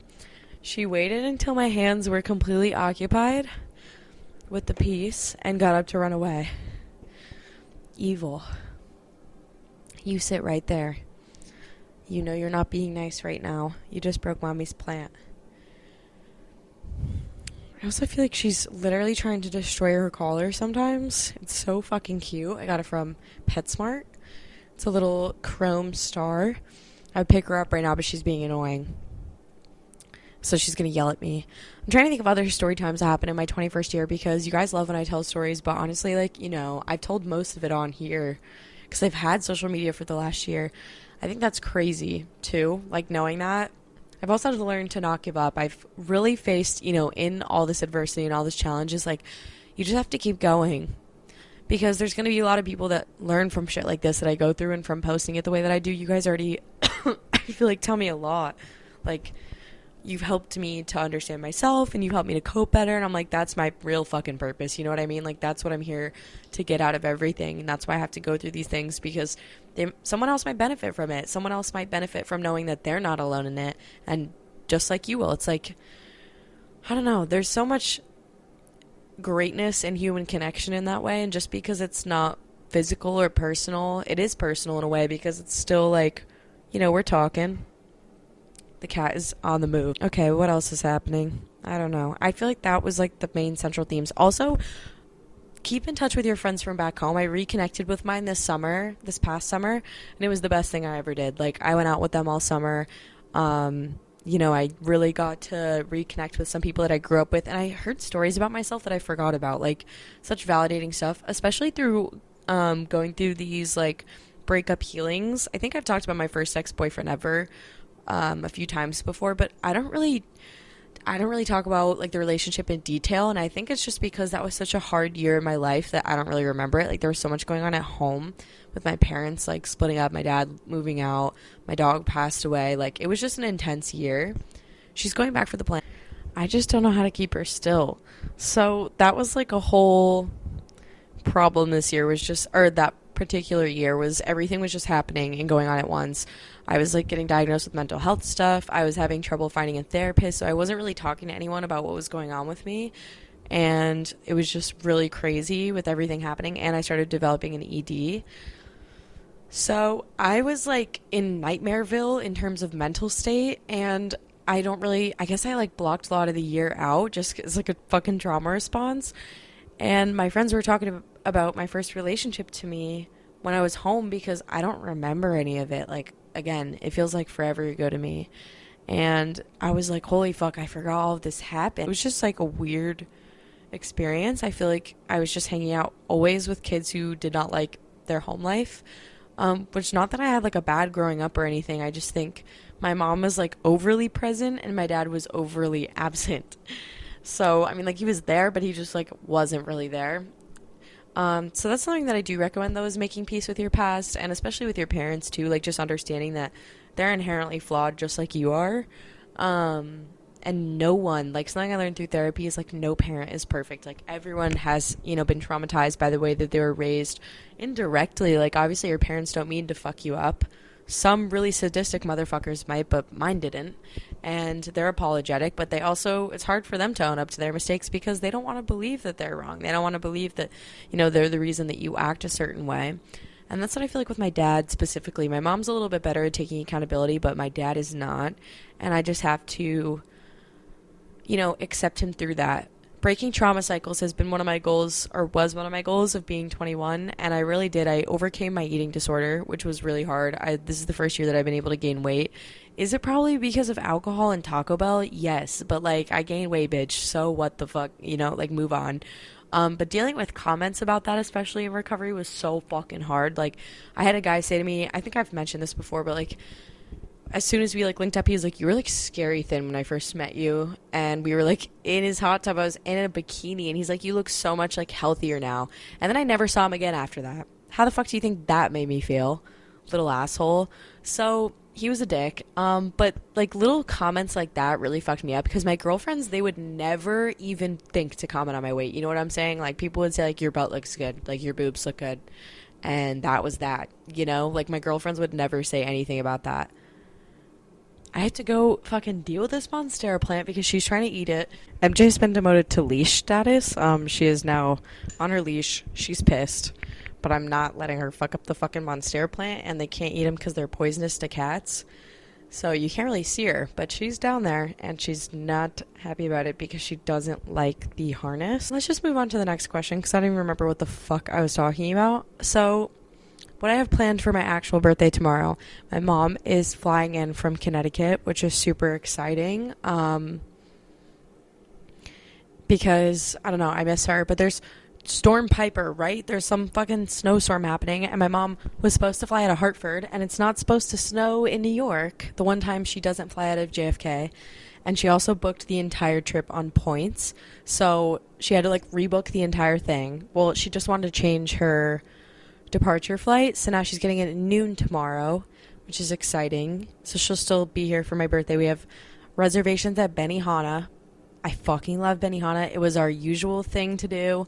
She waited until my hands were completely occupied with the piece and got up to run away. Evil. You sit right there. You know you're not being nice right now. You just broke mommy's plant. I also feel like she's literally trying to destroy her collar sometimes. It's so fucking cute. I got it from PetSmart. It's a little chrome star. I would pick her up right now, but she's being annoying. So she's going to yell at me. I'm trying to think of other story times that happened in my 21st year, because you guys love when I tell stories, but honestly, like, I've told most of it on here because I've had social media for the last year. I think that's crazy, too, like, knowing that. I've also had to learn to not give up. I've really faced, in all this adversity and all this challenges, like, you just have to keep going. Because there's going to be a lot of people that learn from shit like this that I go through, and from posting it the way that I do. You guys already, I feel like, tell me a lot. Like, you've helped me to understand myself, and you've helped me to cope better, and I'm like, that's my real fucking purpose, you know what I mean? Like, that's what I'm here to get out of everything, and that's why I have to go through these things, because someone else might benefit from it. Someone else might benefit from knowing that they're not alone in it, and just like you will. It's like, I don't know, there's so much greatness and human connection in that way, and just because it's not physical or personal, it is personal in a way, because it's still like, we're talking. The cat is on the move. Okay, what else is happening? I don't know. I feel like that was like the main central themes. Also, keep in touch with your friends from back home. I reconnected with mine this past summer, and it was the best thing I ever did. Like, I went out with them all summer. I really got to reconnect with some people that I grew up with, and I heard stories about myself that I forgot about, like, such validating stuff, especially through going through these, like, breakup healings. I think I've talked about my first ex-boyfriend ever a few times before, but I don't really talk about, like, the relationship in detail, and I think it's just because that was such a hard year in my life that I don't really remember it. Like, there was so much going on at home with my parents, like, splitting up, my dad moving out, my dog passed away. Like, it was just an intense year. She's going back for the plan. I just don't know how to keep her still. So that was, like, a whole problem this year, that particular year, was everything was just happening and going on at once. I was, like, getting diagnosed with mental health stuff. I was having trouble finding a therapist, so I wasn't really talking to anyone about what was going on with me, and it was just really crazy with everything happening, and I started developing an ED. So I was like in Nightmareville in terms of mental state, and I guess I like blocked a lot of the year out just as like a fucking trauma response. And my friends were talking about my first relationship to me when I was home because I don't remember any of it. Like, again, it feels like forever ago to me. And I was like, holy fuck, I forgot all of this happened. It was just like a weird experience. I feel like I was just hanging out always with kids who did not like their home life. Which, not that I had like a bad growing up or anything. I just think my mom was like overly present and my dad was overly absent. So, I mean, like he was there, but he just like wasn't really there. So that's something that I do recommend though, is making peace with your past, and especially with your parents too, like just understanding that they're inherently flawed just like you are. And no one, like something I learned through therapy is like no parent is perfect. Like everyone has, been traumatized by the way that they were raised indirectly. Like obviously your parents don't mean to fuck you up. Some really sadistic motherfuckers might, but mine didn't. And they're apologetic, but they also, it's hard for them to own up to their mistakes because they don't want to believe that they're wrong. They don't want to believe that, they're the reason that you act a certain way. And that's what I feel like with my dad specifically. My mom's a little bit better at taking accountability, but my dad is not. And I just have to, accept him through that. Breaking trauma cycles has been one of my goals, or was one of my goals of being 21, and I really did. I overcame my eating disorder, which was really hard. This is the first year that I've been able to gain weight. Is it probably because of alcohol and Taco Bell? Yes, but like I gained weight, bitch, so what the fuck, move on. But dealing with comments about that, especially in recovery, was so fucking hard. Like, I had a guy say to me, I think I've mentioned this before, but like, as soon as we like linked up, he was like, you were like scary thin when I first met you. And we were like in his hot tub. I was in a bikini, and he's like, you look so much like healthier now. And then I never saw him again after that. How the fuck do you think that made me feel? Little asshole. So he was a dick. But like little comments like that really fucked me up because my girlfriends, they would never even think to comment on my weight. You know what I'm saying? Like people would say like, your butt looks good, like your boobs look good. And that was that, like my girlfriends would never say anything about that. I had to go fucking deal with this Monstera plant because she's trying to eat it. MJ's been demoted to leash status. She is now on her leash. She's pissed. But I'm not letting her fuck up the fucking Monstera plant, and they can't eat them because they're poisonous to cats. So you can't really see her, but she's down there, and she's not happy about it because she doesn't like the harness. Let's just move on to the next question because I don't even remember what the fuck I was talking about. So what I have planned for my actual birthday tomorrow, my mom is flying in from Connecticut, which is super exciting. Because, I don't know, I miss her. But there's Storm Piper, right? There's some fucking snowstorm happening. And my mom was supposed to fly out of Hartford. And it's not supposed to snow in New York the one time she doesn't fly out of JFK. And she also booked the entire trip on points. So she had to, like, rebook the entire thing. Well, she just wanted to change her departure flight, so now she's getting it at noon tomorrow, which is exciting. So she'll still be here for my birthday. We have reservations at Benihana. I fucking love Benihana. It was our usual thing to do,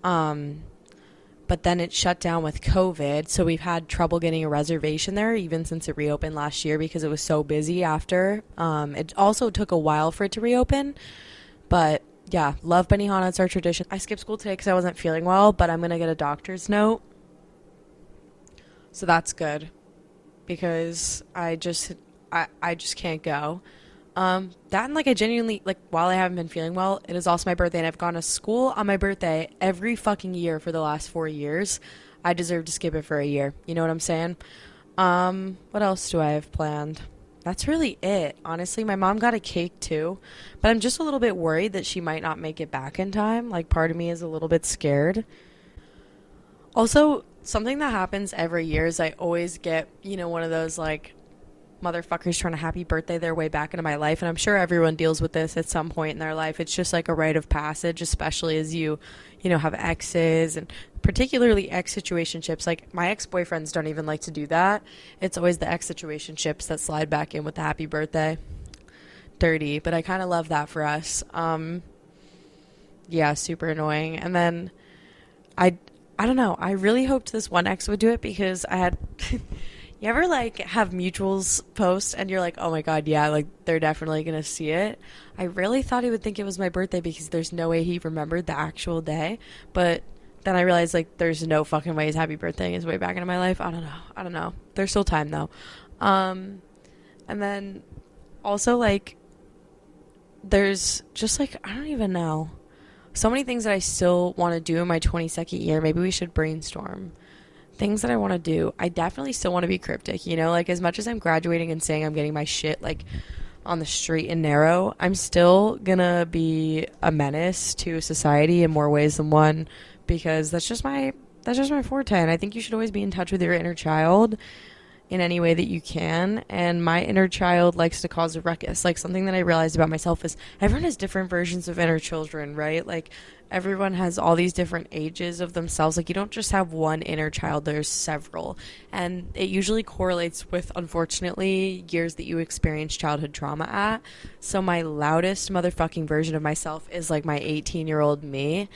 but then it shut down with COVID, so we've had trouble getting a reservation there even since it reopened last year because it was so busy after. It also took a while for it to reopen, but yeah, love Benihana. It's our tradition. I skipped school today because I wasn't feeling well, but I'm gonna get a doctor's note. So that's good because I just can't go. That and like I genuinely, like while I haven't been feeling well, it is also my birthday and I've gone to school on my birthday every fucking year for the last 4 years. I deserve to skip it for a year. You know what I'm saying? What else do I have planned? That's really it. Honestly, my mom got a cake too, but I'm just a little bit worried that she might not make it back in time. Like part of me is a little bit scared. Also, something that happens every year is I always get, one of those, like, motherfuckers trying to happy birthday their way back into my life. And I'm sure everyone deals with this at some point in their life. It's just like a rite of passage, especially as you have exes and particularly ex-situationships. Like, my ex-boyfriends don't even like to do that. It's always the ex-situationships that slide back in with the happy birthday. Dirty, but I kind of love that for us. Yeah, super annoying. And then I don't know. I really hoped this one ex would do it because I had... You ever, like, have mutuals post and you're like, oh, my God, yeah, like, they're definitely going to see it? I really thought he would think it was my birthday because there's no way he remembered the actual day. But then I realized, like, there's no fucking ways happy birthday is way back into my life. I don't know. There's still time, though. And then also, like, there's just, like, I don't even know. So many things that I still want to do in my 22nd year. Maybe we should brainstorm. Things that I want to do. I definitely still want to be cryptic, you know? Like, as much as I'm graduating and saying I'm getting my shit, like, on the straight and narrow, I'm still gonna be a menace to society in more ways than one, because that's just my forte. And I think you should always be in touch with your inner child in any way that you can. And my inner child likes to cause a ruckus. Like, something that I realized about myself is everyone has different versions of inner children, right? Like, everyone has all these different ages of themselves. Like, you don't just have one inner child, there's several. And it usually correlates with, unfortunately, years that you experience childhood trauma at. So my loudest motherfucking version of myself is, like, my 18-year-old me.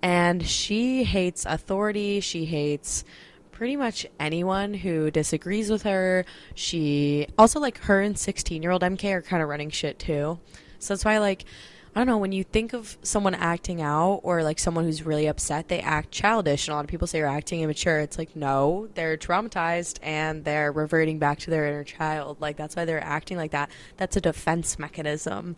And she hates authority. She hates pretty much anyone who disagrees with her. She also, like, her and 16-year-old MK are kind of running shit too. So that's why, like, I don't know, when you think of someone acting out, or like someone who's really upset, they act childish, and a lot of people say you're acting immature. It's like, no, they're traumatized and they're reverting back to their inner child. Like, that's why they're acting like that. That's a defense mechanism.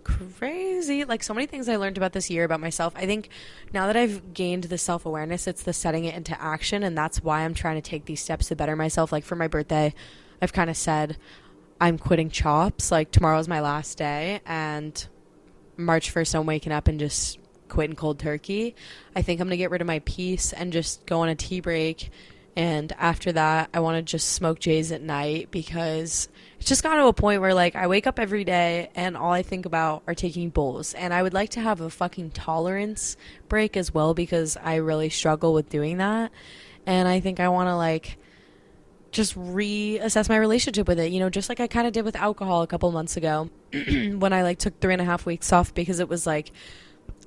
Crazy. Like, so many things I learned about this year about myself. I think now that I've gained the self-awareness, it's the setting it into action, and that's why I'm trying to take these steps to better myself. Like, for my birthday, I've kind of said I'm quitting chops. Like, tomorrow's my last day, and March 1st I'm waking up and just quitting cold turkey. I think I'm gonna get rid of my piece and just go on a tea break, and after that I want to just smoke J's at night, because it's just got to a point where, like, I wake up every day and all I think about are taking bowls. And I would like to have a fucking tolerance break as well, because I really struggle with doing that. And I think I want to, like, just reassess my relationship with it, you know, just like I kind of did with alcohol a couple months ago when I, like, took 3.5 weeks off, because it was like,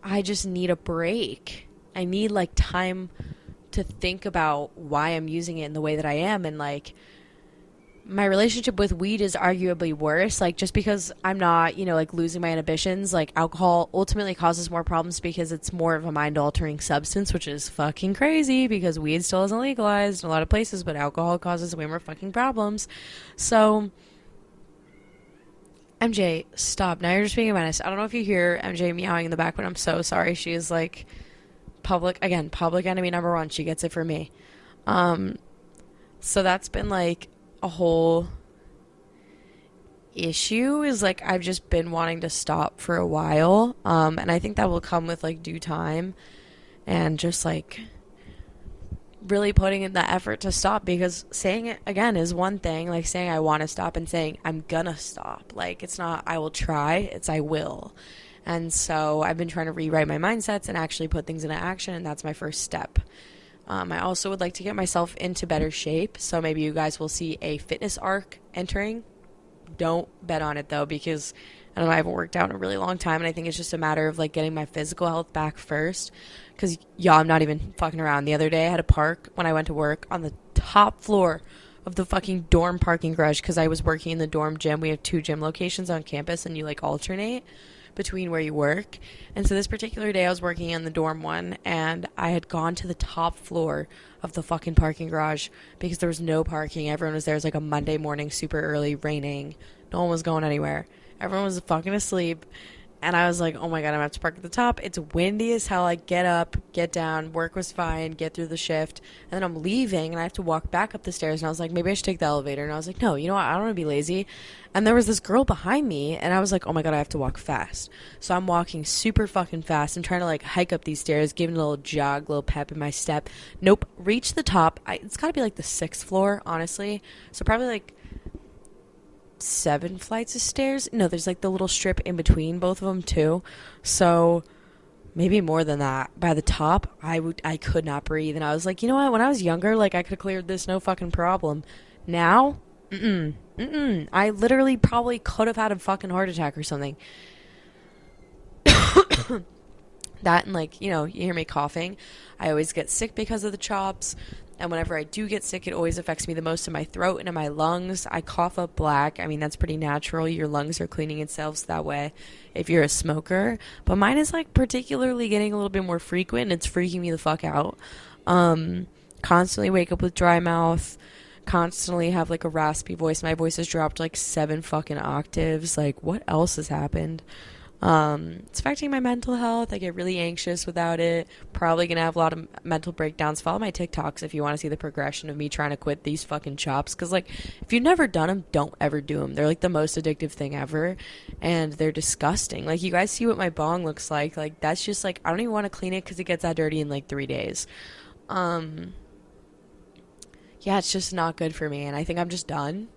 I just need a break. I need, like, time to think about why I'm using it in the way that I am. And, like, my relationship with weed is arguably worse. Like, just because I'm not, you know, like, losing my inhibitions, like, alcohol ultimately causes more problems because it's more of a mind-altering substance, which is fucking crazy, because weed still isn't legalized in a lot of places, but alcohol causes way more fucking problems. So, MJ, stop. Now you're just being a menace. I don't know if you hear MJ meowing in the back, but I'm so sorry. She is, like, public enemy number one. She gets it from me. So that's been, like, a whole issue, is, like, I've just been wanting to stop for a while, and I think that will come with, like, due time, and just, like, really putting in the effort to stop, because saying it again is one thing, like, saying I want to stop and saying I'm gonna stop. Like, it's not I will try, it's I will. And so I've been trying to rewrite my mindsets and actually put things into action, and that's my first step. I also would like to get myself into better shape, so maybe you guys will see a fitness arc entering. Don't bet on it, though, because I don't know, I haven't worked out in a really long time, and I think it's just a matter of, like, getting my physical health back first, because, y'all, I'm not even fucking around. The other day I had to park when I went to work on the top floor of the fucking dorm parking garage, because I was working in the dorm gym. We have 2 gym locations on campus, and you, like, alternate between where you work. And so this particular day I was working in the dorm one, and I had gone to the top floor of the fucking parking garage because there was no parking. Everyone was there. It was like a Monday morning, super early, raining. No one was going anywhere. Everyone was fucking asleep. And I was like, oh my God, I'm going to have to park at the top. It's windy as hell. I get up, get down. Work was fine. Get through the shift. And then I'm leaving and I have to walk back up the stairs. And I was like, maybe I should take the elevator. And I was like, no, you know what? I don't want to be lazy. And there was this girl behind me. And I was like, oh my God, I have to walk fast. So I'm walking super fucking fast. I'm trying to, like, hike up these stairs, giving a little jog, little pep in my step. Nope. Reach the top. It's got to be like the 6th floor, honestly. So probably like 7 flights of stairs. No, there's like the little strip in between both of them too. So maybe more than that. By the top, I could not breathe. And I was like, you know what? When I was younger, like, I could have cleared this no fucking problem. Now, I literally probably could have had a fucking heart attack or something. That, and, like, you know, you hear me coughing. I always get sick because of the chops. And whenever I do get sick, it always affects me the most in my throat and in my lungs. I cough up black. I mean, that's pretty natural. Your lungs are cleaning themselves that way if you're a smoker. But mine is like particularly getting a little bit more frequent, and it's freaking me the fuck out. Constantly wake up with dry mouth. Constantly have like a raspy voice. My voice has dropped like 7 fucking octaves. Like, what else has happened? It's affecting my mental health. I get really anxious without it. Probably gonna have a lot of mental breakdowns. Follow my TikToks if you want to see the progression of me trying to quit these fucking chops. Because, like, if you've never done them, don't ever do them. They're, like, the most addictive thing ever. And they're disgusting. Like, you guys see what my bong looks like. Like, that's just, like, I don't even want to clean it because it gets that dirty in, like, 3 days. Yeah, it's just not good for me. And I think I'm just done.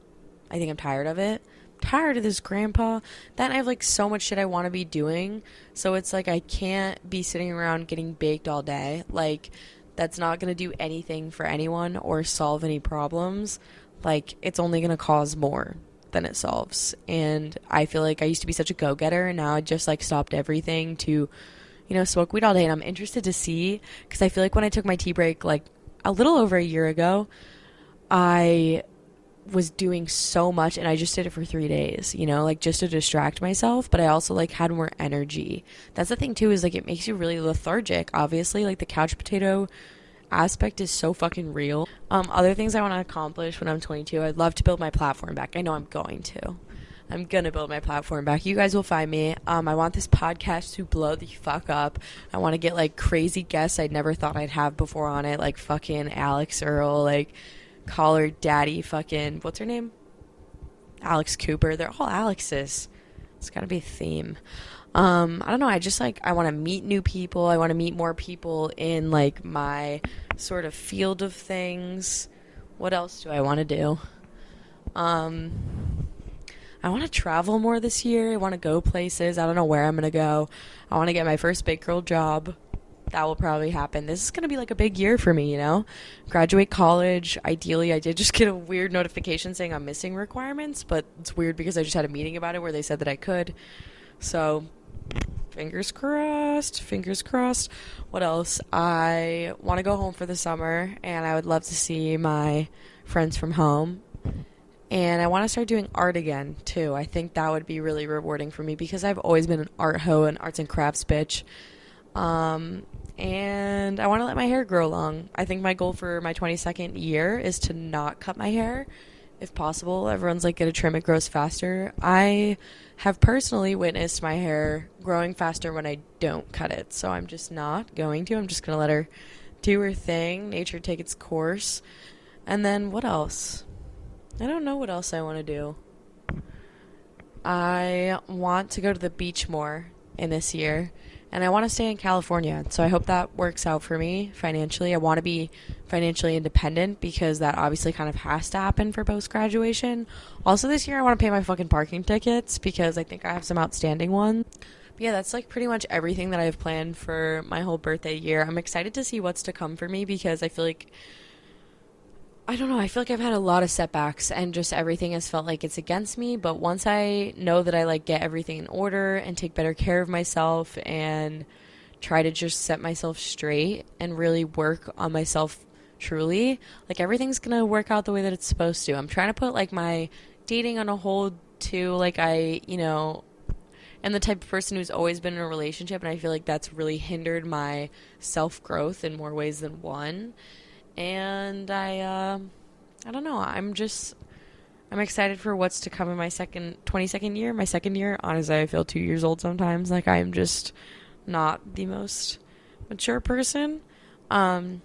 I think I'm tired of it. Tired of this grandpa. Then I have like so much shit I want to be doing, so it's like I can't be sitting around getting baked all day. Like, that's not going to do anything for anyone or solve any problems. Like, it's only going to cause more than it solves. And I feel like I used to be such a go-getter, and now I just like stopped everything to, smoke weed all day. And I'm interested to see, because I feel like when I took my tea break like a little over a year ago, I was doing so much, and I just did it for 3 days, like just to distract myself, but I also like had more energy. That's the thing too, is like it makes you really lethargic. Obviously, like the couch potato aspect is so fucking real. Other things I want to accomplish when I'm 22, I'd love to build my platform back. I know I'm gonna build my platform back. You guys will find me. I want this podcast to blow the fuck up. I want to get like crazy guests I'd never thought I'd have before on it, like fucking Alex Earl, like call her daddy fucking, what's her name? Alex Cooper. They're all Alexes. It's gotta be a theme. I don't know, I want to meet new people. I want to meet more people in like my sort of field of things. What else do I want to do? I want to travel more this year. I want to go places. I don't know where I'm gonna go. I want to get my first big girl job. That will probably happen. This is going to be like a big year for me, Graduate college. Ideally, I did just get a weird notification saying I'm missing requirements, but it's weird because I just had a meeting about it where they said that I could. So, fingers crossed. What else? I want to go home for the summer, and I would love to see my friends from home. And I want to start doing art again, too. I think that would be really rewarding for me because I've always been an art hoe and arts and crafts bitch. And I want to let my hair grow long. I think my goal for my 22nd year is to not cut my hair, if possible. Everyone's like, get a trim, it grows faster. I have personally witnessed my hair growing faster when I don't cut it, so I'm just not going to. I'm just going to let her do her thing, nature take its course. And then what else? I don't know what else I want to do. I want to go to the beach more in this year. And I want to stay in California, so I hope that works out for me financially. I want to be financially independent because that obviously kind of has to happen for post-graduation. Also this year I want to pay my fucking parking tickets because I think I have some outstanding ones. But yeah, that's like pretty much everything that I have planned for my whole birthday year. I'm excited to see what's to come for me because I feel like I've had a lot of setbacks and just everything has felt like it's against me. But once I know that I like get everything in order and take better care of myself and try to just set myself straight and really work on myself truly, like everything's gonna work out the way that it's supposed to. I'm trying to put like my dating on a hold too. Like I am the type of person who's always been in a relationship, and I feel like that's really hindered my self-growth in more ways than one. And I don't know, I'm excited for what's to come in my 22nd year. My second year, honestly, I feel 2 years old sometimes. Like, I'm just not the most mature person. But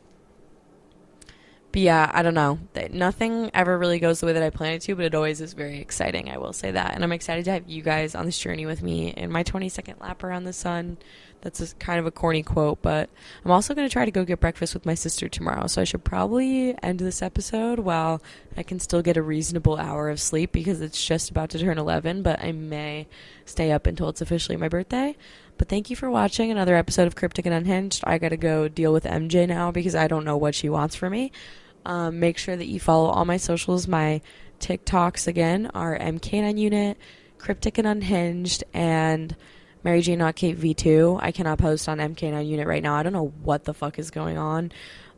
yeah, I don't know. Nothing ever really goes the way that I plan it to, but it always is very exciting, I will say that. And I'm excited to have you guys on this journey with me in my 22nd lap around the sun. That's kind of a corny quote, but I'm also going to try to go get breakfast with my sister tomorrow, so I should probably end this episode while I can still get a reasonable hour of sleep because it's just about to turn 11, but I may stay up until it's officially my birthday. But thank you for watching another episode of Cryptic and Unhinged. I got to go deal with MJ now because I don't know what she wants from me. Make sure that you follow all my socials. My TikToks, again, are MK9 Unit, Cryptic and Unhinged, and Mary Jane Not Kate V2. I cannot post on MK9 Unit right now. I don't know what the fuck is going on.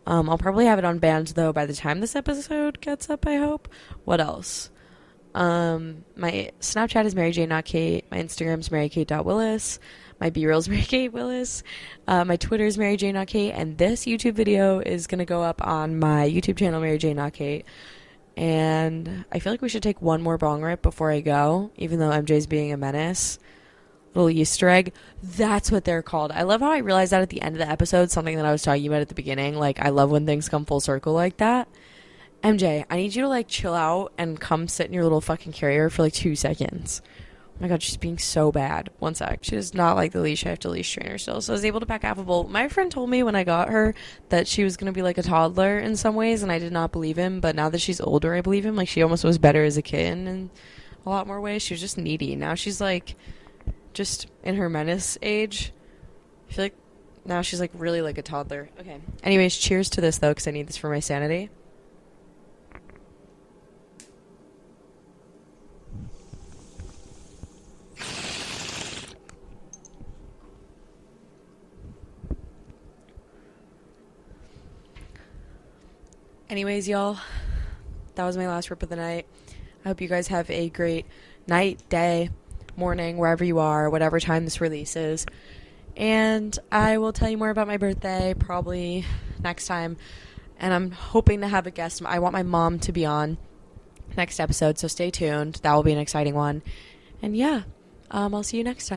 I'll probably have it on band, though, by the time this episode gets up, I hope. What else? My Snapchat is Mary J, not Kate. My Instagram's marykate.willis. My B-Reel's Mary Kate Willis. My Twitter's Mary J, not Kate. And this YouTube video is going to go up on my YouTube channel, Mary J, not Kate. And I feel like we should take one more bong rip before I go, even though MJ's being a menace. Little Easter egg. That's what they're called. I love how I realized that at the end of the episode, something that I was talking about at the beginning. Like, I love when things come full circle like that. MJ, I need you to, like, chill out and come sit in your little fucking carrier for, like, 2 seconds. Oh my god, she's being so bad. 1 sec. She does not like the leash. I have to leash train her still. So I was able to pack half a bowl. My friend told me when I got her that she was going to be like a toddler in some ways, and I did not believe him. But now that she's older, I believe him. Like, she almost was better as a kid in a lot more ways. She was just needy. Now she's, like, just in her menace age. I feel like now she's, like, really like a toddler. Okay. Anyways, cheers to this, though, because I need this for my sanity. Anyways, y'all, that was my last rip of the night. I hope you guys have a great night, day, morning, wherever you are, whatever time this releases. And I will tell you more about my birthday probably next time. And I'm hoping to have a guest. I want my mom to be on next episode, so stay tuned. That will be an exciting one. And yeah, I'll see you next time.